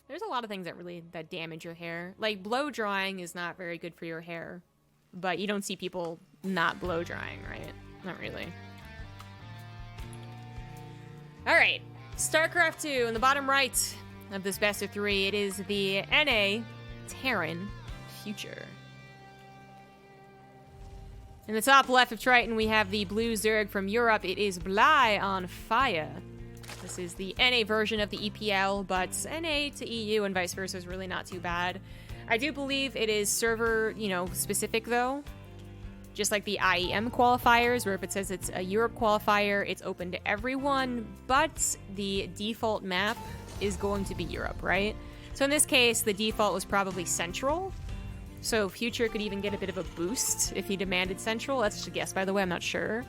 There's a lot of things that damage your hair. Like, blow drying is not very good for your hair. But you don't see people not blow drying, right? Not really. Alright. StarCraft 2, in the bottom right of this best of 3, it is the NA Terran Future. In the top left of Triton, we have the blue Zerg from Europe. It is Bly on fire. This is the NA version of the EPL, but NA to EU and vice versa is really not too bad. I do believe it is server, specific though. Just like the IEM qualifiers, where if it says it's a Europe qualifier, it's open to everyone, but the default map is going to be Europe, right? So in this case, the default was probably Central. So Future could even get a bit of a boost if he demanded Central. That's just a guess, by the way, I'm not sure.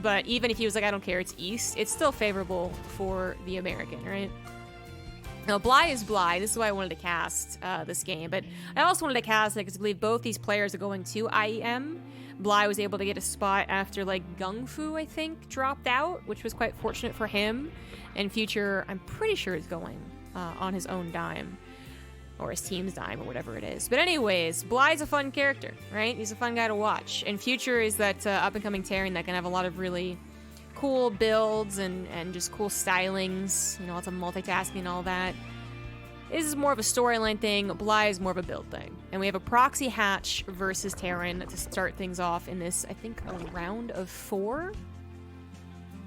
But even if he was like, I don't care, it's East, it's still favorable for the American, right? Now, Bly is Bly. This is why I wanted to cast this game. But I also wanted to cast it because I believe both these players are going to IEM. Bly was able to get a spot after, like, Gung Fu, I think, dropped out, which was quite fortunate for him. And Future, I'm pretty sure, is going on his own dime. Or his team's dime, or whatever it is. But anyways, Bly's a fun character, right? He's a fun guy to watch. And Future is that up-and-coming Terran that can have a lot of really cool builds and just cool stylings. Lots of multitasking and all that. This is more of a storyline thing. Bly is more of a build thing. And we have a proxy hatch versus Terran to start things off in this, I think, a round of 4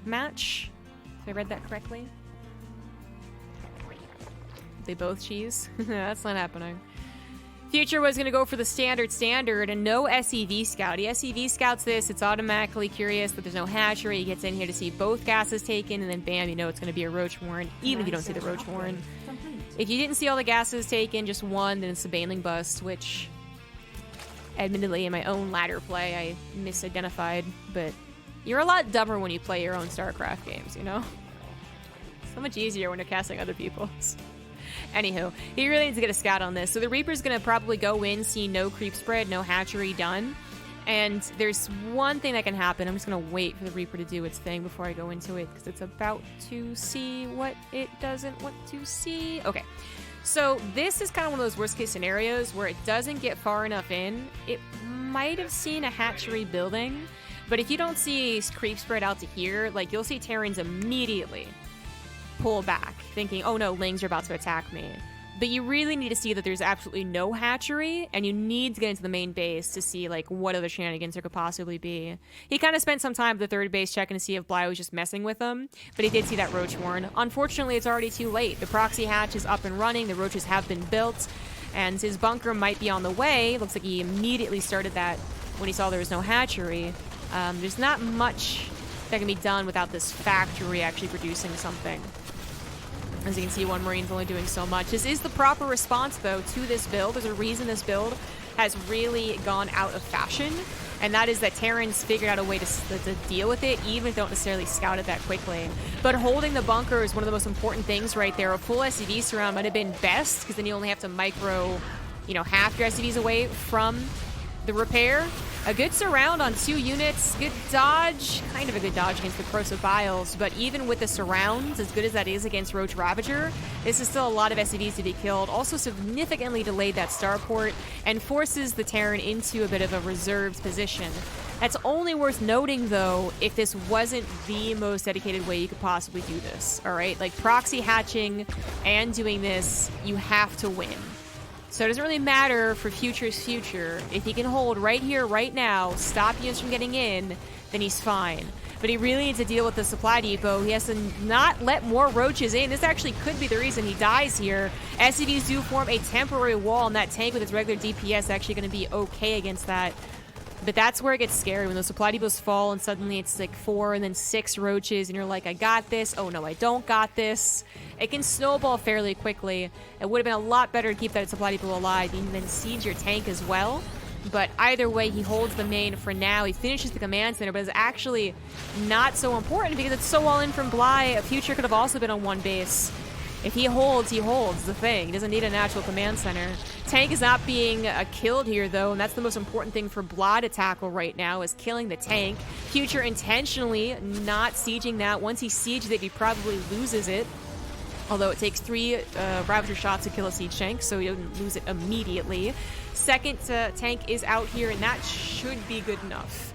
match. If I read that correctly. They both cheese? That's not happening. Future was going to go for the standard, and no SEV scout. He SEV scouts this, it's automatically curious that there's no hatchery. He gets in here to see both gases taken, and then bam, it's going to be a Roach Warren, even if you don't see the Roach Warren. If you didn't see all the gases taken, just one, then it's a Baneling Bust, which, admittedly, in my own ladder play, I misidentified, but you're a lot dumber when you play your own StarCraft games, So much easier when you're casting other people's. Anywho, he really needs to get a scout on this. So the Reaper's going to probably go in, see no creep spread, no hatchery done. And there's one thing that can happen. I'm just going to wait for the Reaper to do its thing before I go into it, because it's about to see what it doesn't want to see. Okay, so this is kind of one of those worst case scenarios where it doesn't get far enough in. It might have seen a hatchery building, but if you don't see creep spread out to here, like, you'll see Terrans immediately pull back, thinking, oh no, Lings are about to attack me. But you really need to see that there's absolutely no hatchery, and you need to get into the main base to see, like, what other shenanigans there could possibly be. He kind of spent some time at the third base checking to see if Bly was just messing with him, but he did see that Roach Warren. Unfortunately, it's already too late. The proxy hatch is up and running, the Roaches have been built, and his bunker might be on the way. Looks like he immediately started that when he saw there was no hatchery. There's not much that can be done without this factory actually producing something. As you can see, one Marine's only doing so much. This is the proper response, though, to this build. There's a reason this build has really gone out of fashion, and that is that Terrans figured out a way to deal with it, even if they don't necessarily scout it that quickly. But holding the bunker is one of the most important things right there. A full SCV surround might have been best, because then you only have to micro, half your SCVs away from the repair. A good surround on 2 units, good dodge, kind of a good dodge against the Corrosive Biles, but even with the surrounds, as good as that is against Roach Ravager, this is still a lot of SCVs to be killed. Also significantly delayed that starport and forces the Terran into a bit of a reserved position. That's only worth noting, though, if this wasn't the most dedicated way you could possibly do this, all right? Like, proxy hatching and doing this, you have to win. So it doesn't really matter for Future's future. If he can hold right here, right now, stop units from getting in, then he's fine. But he really needs to deal with the supply depot. He has to not let more Roaches in. This actually could be the reason he dies here. SCVs do form a temporary wall, and that tank with its regular DPS is actually going to be okay against that. But that's where it gets scary, when those supply depots fall and suddenly it's like 4 and then 6 Roaches and you're like, I got this. Oh no, I don't got this. It can snowball fairly quickly. It would have been a lot better to keep that supply depot alive and then siege your tank as well. But either way, he holds the main for now. He finishes the command center, but it's actually not so important because it's so all in from Bly. A Future could have also been on 1 base. If he holds the thing. He doesn't need a natural command center. Tank is not being killed here, though, and that's the most important thing for Bly to tackle right now, is killing the tank. Future intentionally not sieging that. Once he sieges it, he probably loses it. Although it takes 3 Ravager shots to kill a Siege tank, so you don't lose it immediately. Second tank is out here, and that should be good enough.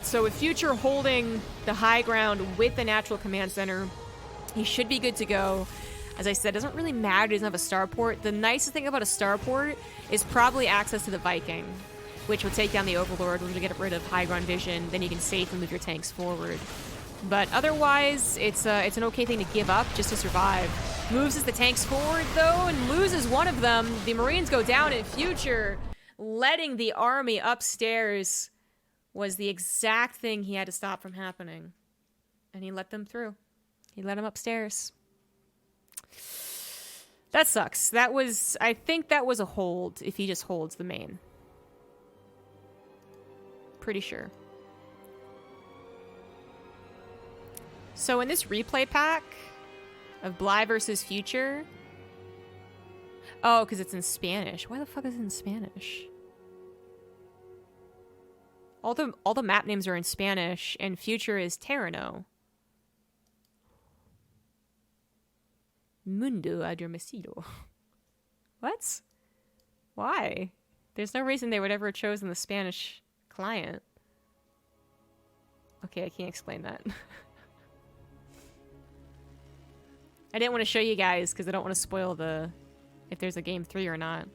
So with Future holding the high ground with the natural command center, he should be good to go. As I said, it doesn't really matter, he doesn't have a starport. The nicest thing about a starport is probably access to the Viking, which will take down the Overlord, which will get rid of high ground vision. Then you can safely move your tanks forward. But otherwise, it's an okay thing to give up just to survive. Moves the tanks forward, though, and loses one of them. The Marines go down in Future. Letting the army upstairs was the exact thing he had to stop from happening. And he let them through. He let them upstairs. That sucks. That was... I think that was a hold if he just holds the main. Pretty sure. So in this replay pack of Bly versus Future... Oh, because it's in Spanish. Why the fuck is it in Spanish? All the map names are in Spanish, and Future is Terrano. Mundo adormecido. What? Why? There's no reason they would ever have chosen the Spanish client. Okay, I can't explain that. I didn't want to show you guys because I don't want to spoil the... if there's a game 3 or not.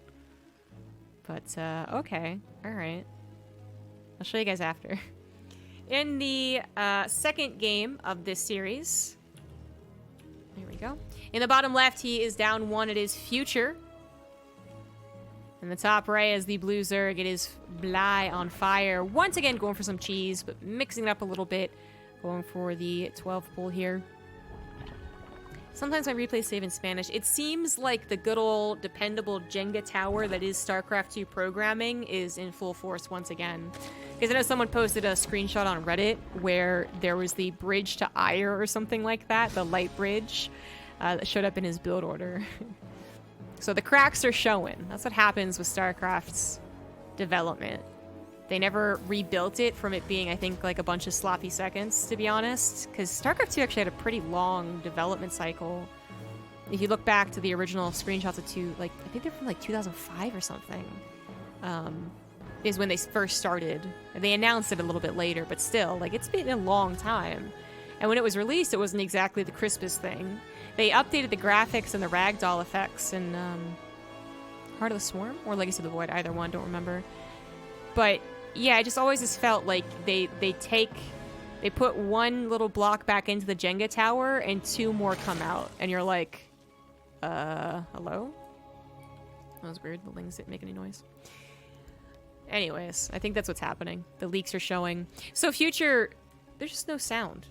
But, okay. Alright. I'll show you guys after. In the second game of this series... There we go. In the bottom left, he is down 1. It is Future. In the top right is the blue Zerg. It is Bly on fire. Once again, going for some cheese, but mixing it up a little bit. Going for the 12 pull here. Sometimes my replays save in Spanish. It seems like the good old dependable Jenga tower that is StarCraft 2 programming is in full force once again. Because I know someone posted a screenshot on Reddit where there was the bridge to Ire or something like that, the light bridge, that showed up in his build order. So the cracks are showing. That's what happens with StarCraft's development. They never rebuilt it from it being, I think, like a bunch of sloppy seconds, to be honest. Because StarCraft 2 actually had a pretty long development cycle. If you look back to the original screenshots of 2, like, I think they're from like 2005 or something. Is when they first started. They announced it a little bit later, but still, like, it's been a long time. And when it was released, it wasn't exactly the crispest thing. They updated the graphics and the ragdoll effects in Heart of the Swarm or Legacy of the Void, either one, don't remember. But yeah, I just always just felt like they put one little block back into the Jenga tower and 2 more come out, and you're like, hello? That was weird. The lings didn't make any noise. Anyways, I think that's what's happening. The leaks are showing. So Future, there's just no sound.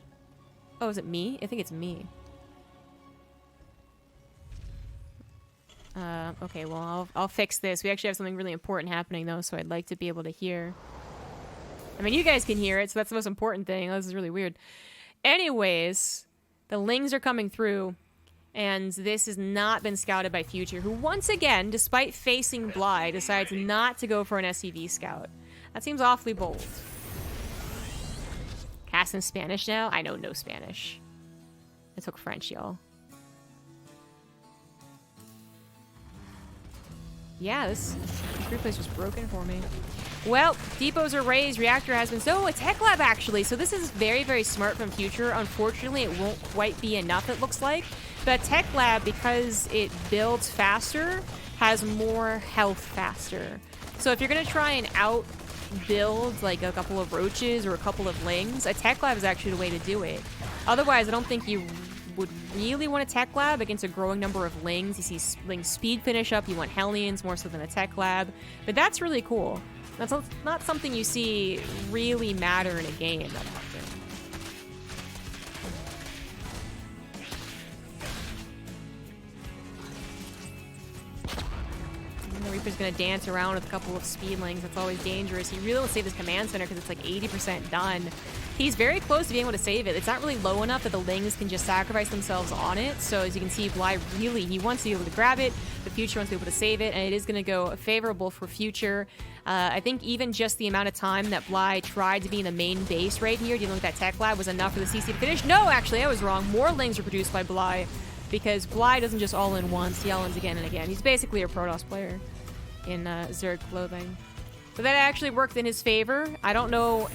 Oh, is it me? I think it's me. Okay, well, I'll fix this. We actually have something really important happening, though, so I'd like to be able to hear. I mean, you guys can hear it, so that's the most important thing. Oh, this is really weird. Anyways, the lings are coming through, and this has not been scouted by Future, who once again, despite facing Bly, decides not to go for an SCV scout. That seems awfully bold. Cast in Spanish now? I know no Spanish. I took French, y'all. Yeah, this replays was broken for me. Well, depots are raised, reactor has been... So, a tech lab, actually. So this is very, very smart from Future. Unfortunately, it won't quite be enough, it looks like. But tech lab, because it builds faster, has more health faster. So if you're going to try and out-build, like, a couple of roaches or a couple of lings, a tech lab is actually the way to do it. Otherwise, I don't think you would really want a tech lab against a growing number of lings. You see lings speed finish up, you want Hellions more so than a tech lab. But that's really cool. That's not something you see really matter in a game that often. And the Reaper's gonna dance around with a couple of speedlings. That's always dangerous. You really want to save this command center because it's like 80% done. He's very close to being able to save it. It's not really low enough that the lings can just sacrifice themselves on it. So as you can see, Bly really, he wants to be able to grab it. The Future wants to be able to save it, and it is going to go favorable for Future. I think even just the amount of time that Bly tried to be in the main base right here, dealing with that tech lab, was enough for the CC to finish. No, actually, I was wrong. More lings were produced by Bly. because Bly doesn't just all in once, he all ins again and again. He's basically a Protoss player in Zerg clothing. But that actually worked in his favor. I don't know.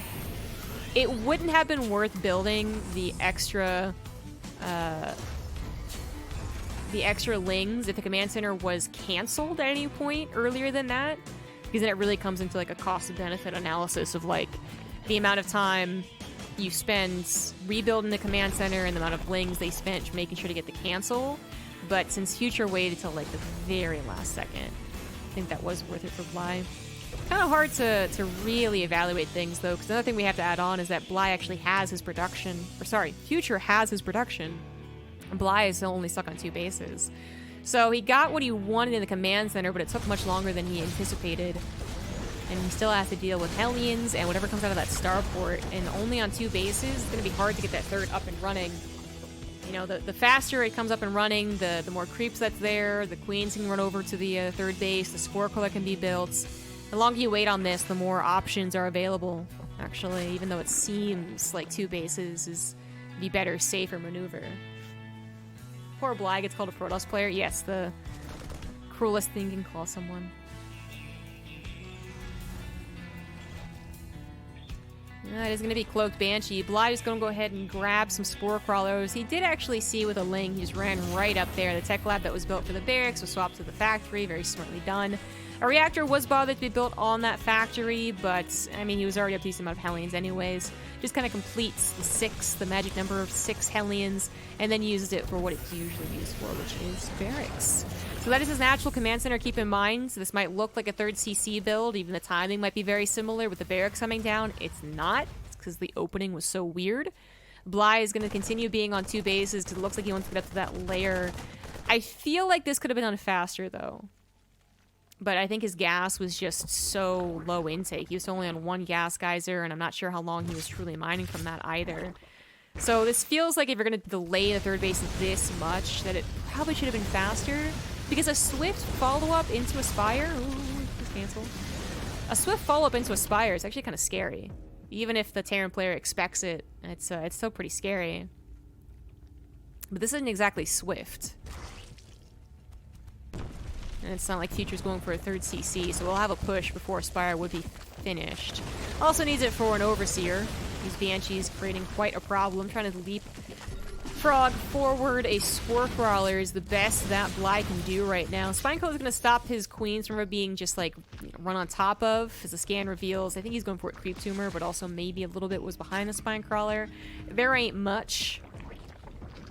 It wouldn't have been worth building the extra lings if the command center was canceled at any point earlier than that, because then it really comes into like a cost benefit analysis of like the amount of time you spend rebuilding the command center and the amount of lings they spent making sure to get the cancel. But since Future waited till like the very last second, I think that was worth it for Bly. Kind of hard to really evaluate things though, because another thing we have to add on is that Bly actually has his production, or sorry, Future has his production. Bly is only stuck on 2 bases. So he got what he wanted in the command center, but it took much longer than he anticipated. And he still has to deal with Hellions and whatever comes out of that starport. And only on 2 bases, it's going to be hard to get that third up and running. You know, the faster it comes up and running, the more creeps that's there, the queens can run over to the third base, the spore color can be built. The longer you wait on this, the more options are available, actually, even though it seems like 2 bases is the better, safer maneuver. Poor Bly gets called a Protoss player. Yes, the cruelest thing you can call someone. It is going to be Cloaked Banshee. Bly is going to go ahead and grab some Spore Crawlers. He did actually see with a Ling. He just ran right up there. The tech lab that was built for the barracks was swapped to the factory. Very smartly done. A reactor was bothered to be built on that factory, but, I mean, he was already up to a decent amount of Hellions anyways. Just kind of completes the magic number of 6 Hellions, and then uses it for what it's usually used for, which is barracks. So that is his natural command center. Keep in mind, so this might look like a 3rd CC build. Even the timing might be very similar with the barracks coming down. It's not, because the opening was so weird. Bly is going to continue being on 2 bases because it looks like he wants to get up to that layer. I feel like this could have been done faster, though. But I think his gas was just so low intake. He was only on 1 gas geyser, and I'm not sure how long he was truly mining from that either. So this feels like if you're going to delay the 3rd base this much, that it probably should have been faster. Because a swift follow-up into a Spire... Ooh, please cancel. A swift follow-up into a Spire is actually kind of scary. Even if the Terran player expects it, it's still pretty scary. But this isn't exactly swift. And it's not like Future's going for a 3rd CC, so we'll have a push before Spire would be finished. Also needs it for an Overseer. These Banshees creating quite a problem. Trying to leapfrog forward a Spore Crawler is the best that Bly can do right now. Spinecode is going to stop his Queens from being just like run on top of, as the scan reveals. I think he's going for a Creep Tumor, but also maybe a little bit was behind the Spinecrawler. There ain't much.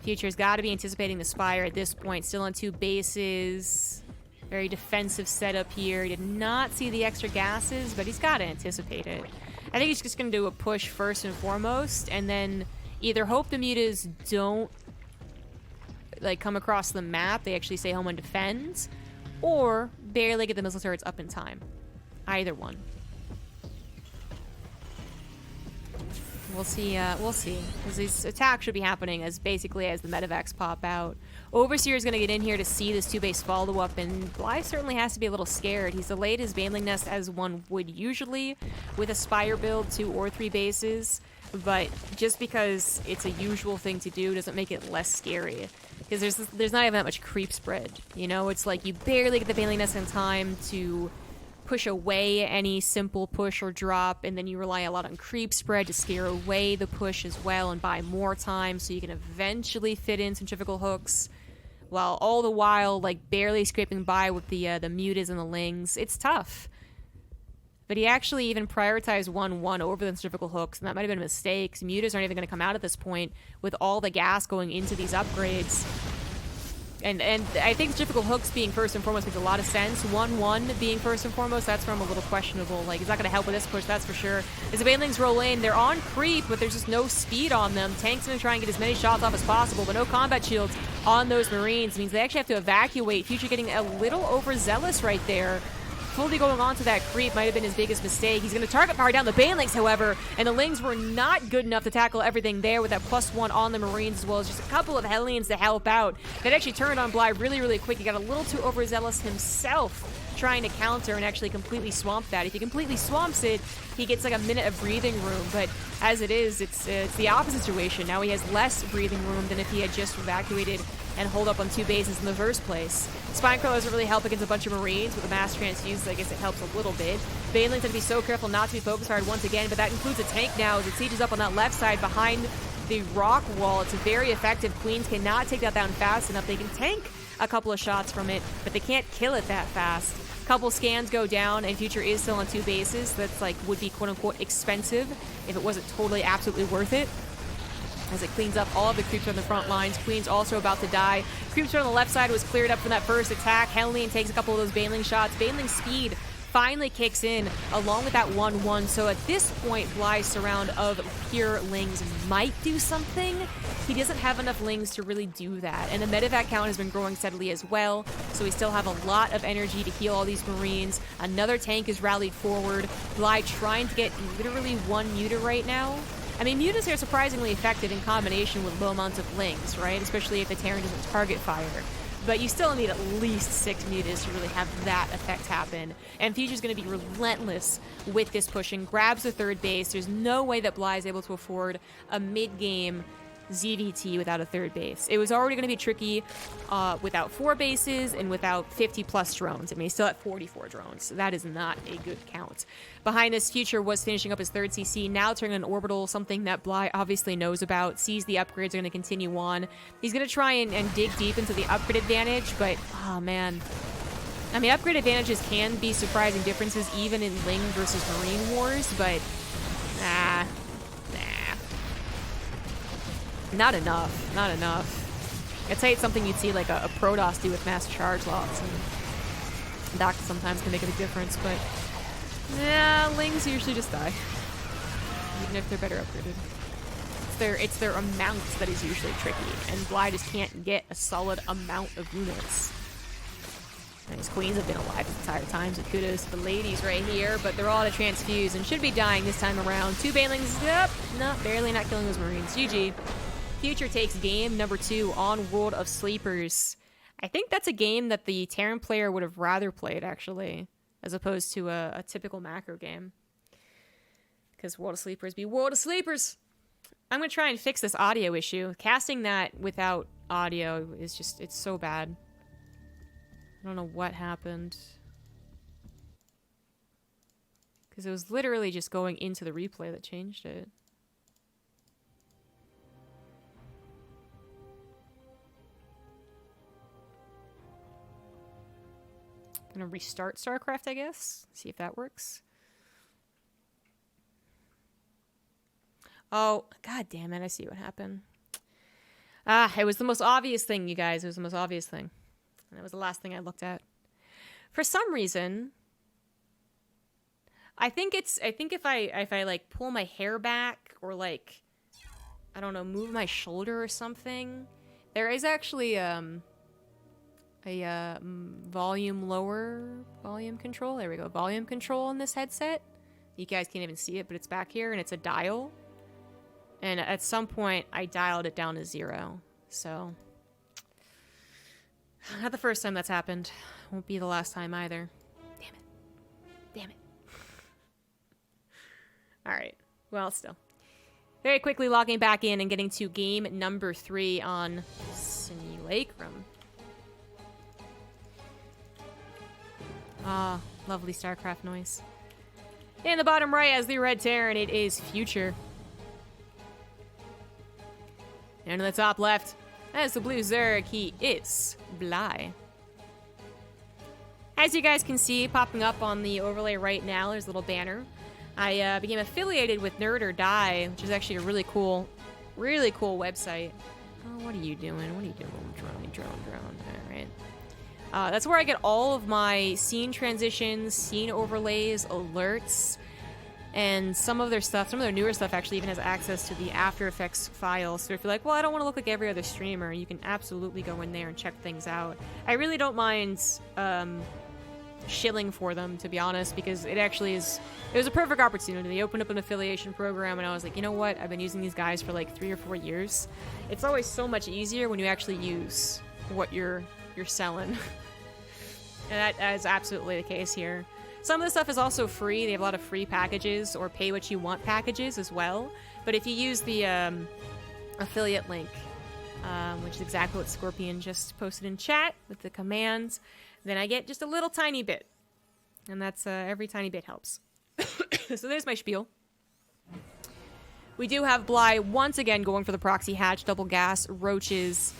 Future's got to be anticipating the Spire at this point. Still on 2 bases. Very defensive setup here. He did not see the extra gases, but he's got to anticipate it. I think he's just going to do a push first and foremost, and then either hope the mutas don't like come across the map, they actually stay home and defend, or barely get the missile turrets up in time. Either one. We'll see, because these attacks should be happening as basically as the medevacs pop out. Overseer is going to get in here to see this 2-base follow-up, and Bly certainly has to be a little scared. He's delayed his Baneling Nest as one would usually with a Spire build, 2 or 3 bases, but just because it's a usual thing to do doesn't make it less scary. Because there's not even that much creep spread, you know? It's like you barely get the Baneling Nest in time to push away any simple push or drop, and then you rely a lot on creep spread to scare away the push as well and buy more time so you can eventually fit in centrifugal hooks, while all the while like barely scraping by with the mutas and the lings. It's tough. But he actually even prioritized 1-1 over the centrifugal hooks, and that might have been a mistake. Mutas aren't even going to come out at this point with all the gas going into these upgrades. And I think centrifugal hooks being first and foremost makes a lot of sense. 1-1 being first and foremost, that's where I'm a little questionable. Like, it's not going to help with this push, that's for sure. As the Banelings roll in, they're on creep, but there's just no speed on them. Tank's going to try and get as many shots off as possible, but no combat shields on those Marines. It means they actually have to evacuate. Future getting a little overzealous right there. Fully going on to that creep might have been his biggest mistake. He's going to target power down the Banelings, however, and the Lings were not good enough to tackle everything there with that +1 on the Marines, as well as just a couple of Hellions to help out. That actually turned on Bly really, really quick. He got a little too overzealous himself, trying to counter and actually completely swamp that. If he completely swamps it, he gets like a minute of breathing room, but as it is, it's the opposite situation. Now he has less breathing room than if he had just evacuated and hold up on 2 bases in the first place. Spinecrow doesn't really help against a bunch of Marines. With a mass transfuse, I guess it helps a little bit. Baneling's gonna be so careful not to be focus fired once again, but that includes a tank now as it sieges up on that left side behind the rock wall. It's very effective. Queens cannot take that down fast enough. They can tank a couple of shots from it, but they can't kill it that fast. Couple scans go down, and Future is still on 2 bases. That's like would be quote-unquote expensive if it wasn't totally absolutely worth it, as it cleans up all of the creeps on the front lines. Queen's also about to die. Creeps on the left side was cleared up from that first attack. Henley takes a couple of those Baneling shots. Baneling's speed finally kicks in along with that 1-1. So at this point, Bly's surround of pure Lings might do something. He doesn't have enough Lings to really do that. And the medevac count has been growing steadily as well. So we still have a lot of energy to heal all these Marines. Another tank is rallied forward. Bly trying to get literally 1 muta right now. I mean, mutas are surprisingly effective in combination with low amounts of Lings, right? Especially if the Terran doesn't target fire. But you still need at least 6 mutas to really have that effect happen. And Future's going to be relentless with this pushing. Grabs the 3rd base. There's no way that Bly is able to afford a mid-game ZVT without a 3rd base. It was already going to be tricky without 4 bases and without 50+ drones. I mean, he's still at 44 drones. So that is not a good count. Behind this, Future was finishing up his 3rd CC, now turning an orbital, something that Bly obviously knows about, sees the upgrades are going to continue on. He's going to try and dig deep into the upgrade advantage, but, oh man. I mean, upgrade advantages can be surprising differences even in Ling versus Marine Wars, but nah. Not enough. Not enough. I'd say it's something you'd see like a Protoss do with mass charge lots, and that sometimes can make a big difference, but yeah, Lings usually just die. Even if they're better upgraded. It's their amount that is usually tricky, and Bly just can't get a solid amount of units. And his Queens have been alive this entire time, so kudos to the ladies right here, but they're all to transfuse and should be dying this time around. 2 Banelings, yep, no, barely not killing those Marines. GG. Future takes game number 2 on World of Sleepers. I think that's a game that the Terran player would have rather played, actually, as opposed to a typical macro game. Because World of Sleepers be World of Sleepers! I'm going to try and fix this audio issue. Casting that without audio is just, it's so bad. I don't know what happened. Because it was literally just going into the replay that changed it. I'm gonna restart StarCraft, I guess. See if that works. Oh, god damn it, I see what happened. Ah, it was the most obvious thing, you guys. It was the most obvious thing. And it was the last thing I looked at. For some reason, I think if I like pull my hair back or like, I don't know, move my shoulder or something, there is actually a volume control. There we go. Volume control on this headset. You guys can't even see it, but it's back here and it's a dial. And at some point I dialed it down to 0. So not the first time that's happened. Won't be the last time either. Damn it. Damn it. Alright. Well, still. Very quickly logging back in and getting to game number 3 on Simulacrum. Ah, lovely StarCraft noise. In the bottom right as the red Terran, it is Future. And in the top left, as the blue Zerg, he is Bly. As you guys can see, popping up on the overlay right now, there's a little banner. I became affiliated with Nerd or Die, which is actually a really cool website. Oh, what are you doing? What are you doing? Drone. All right. That's where I get all of my scene transitions, scene overlays, alerts, and some of their stuff, some of their newer stuff actually even has access to the After Effects files. So if you're like, well, I don't want to look like every other streamer, you can absolutely go in there and check things out. I really don't mind shilling for them, to be honest, because it was a perfect opportunity. They opened up an affiliation program and I was like, you know what? I've been using these guys for like 3 or 4 years. It's always so much easier when you actually use what you're selling. And that is absolutely the case here. Some of the stuff is also free. They have a lot of free packages or pay what you want packages as well. But if you use the affiliate link, which is exactly what Scorpion just posted in chat with the commands, then I get just a little tiny bit. And that's every tiny bit helps. So there's my spiel. We do have Bly once again going for the proxy hatch, double gas, roaches.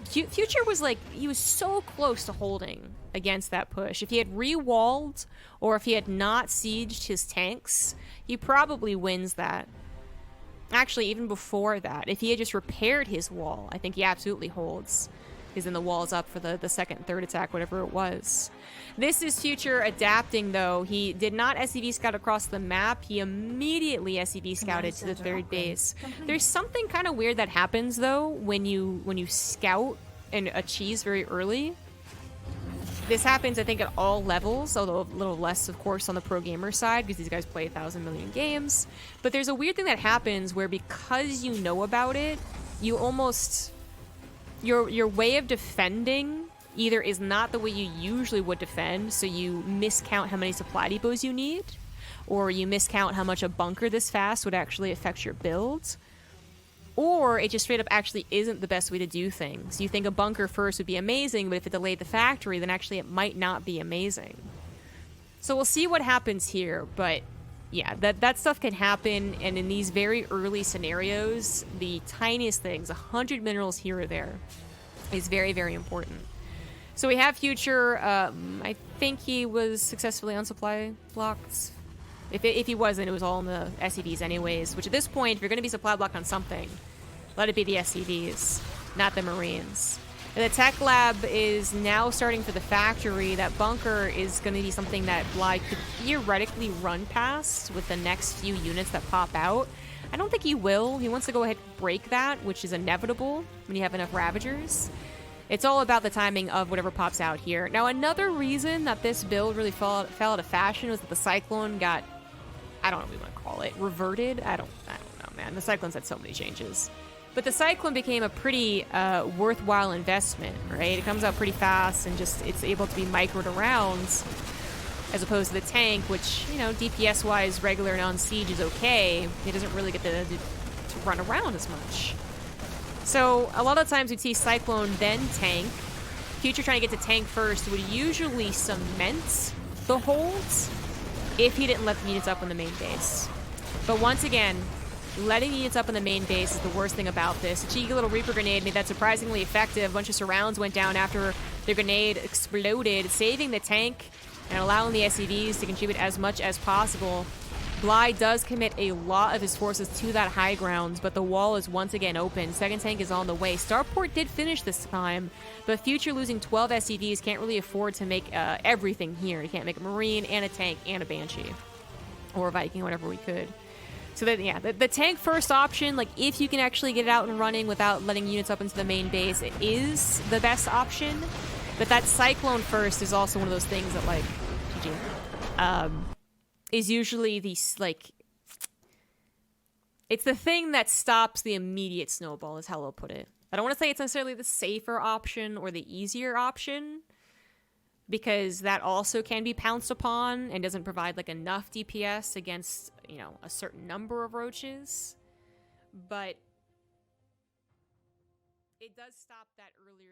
Future was like, he was so close to holding against that push. If he had re-walled or if he had not sieged his tanks, he probably wins that. Actually, even before that, if he had just repaired his wall, I think he absolutely holds. Because then the wall's up for the second and third attack, whatever it was. This is Future adapting, though. He did not SCV scout across the map. He immediately SCV scouted to the third base. There's something kind of weird that happens, though, when you scout a cheese very early. This happens, I think, at all levels, although a little less, of course, on the pro gamer side, because these guys play 1,000 million games. But there's a weird thing that happens where because you know about it, you almost... Your way of defending either is not the way you usually would defend, so you miscount how many supply depots you need, or you miscount how much a bunker this fast would actually affect your build, or it just straight up actually isn't the best way to do things. You think a bunker first would be amazing, but if it delayed the factory, then actually it might not be amazing. So we'll see what happens here, but yeah, that stuff can happen, and in these very early scenarios, the tiniest things, 100 minerals here or there, is very, very important. So we have Future. I think he was successfully on supply blocked. If he wasn't, it was all in the SCVs anyways, which at this point, if you're going to be supply blocked on something, let it be the SCVs, not the Marines. And the tech lab is now starting for the factory. That bunker is going to be something that Bly could theoretically run past with the next few units that pop out. I don't think he will. He wants to go ahead and break that, which is inevitable when you have enough Ravagers. It's all about the timing of whatever pops out here. Now, another reason that this build really fell out of fashion was that the Cyclone got, I don't know what we want to call it, reverted? I don't know, man. The Cyclone's had so many changes. But the Cyclone became a pretty worthwhile investment, right? It comes out pretty fast and just it's able to be microed around as opposed to the tank, which, you know, DPS-wise, regular and on siege is okay. It doesn't really get to run around as much. So a lot of times we'd see Cyclone, then tank. Future trying to get to tank first would usually cement the holds if he didn't let the units up on the main base. But once again, letting units up in the main base is the worst thing about this. A cheeky little Reaper grenade made that surprisingly effective. A bunch of surrounds went down after the grenade exploded, saving the tank and allowing the SCVs to contribute as much as possible. Bly does commit a lot of his forces to that high ground, but the wall is once again open. Second tank is on the way. Starport did finish this time, but Future losing 12 SCVs can't really afford to make everything here. He can't make a Marine and a tank and a Banshee. Or a Viking, whatever we could. So that, yeah, the tank first option, like if you can actually get it out and running without letting units up into the main base, it is the best option. But that Cyclone first is also one of those things that, like, GG, is usually the, like, it's the thing that stops the immediate snowball, is how I'll put it. I don't want to say it's necessarily the safer option or the easier option, because that also can be pounced upon and doesn't provide, like, enough DPS against, you know, a certain number of roaches. But it does stop that earlier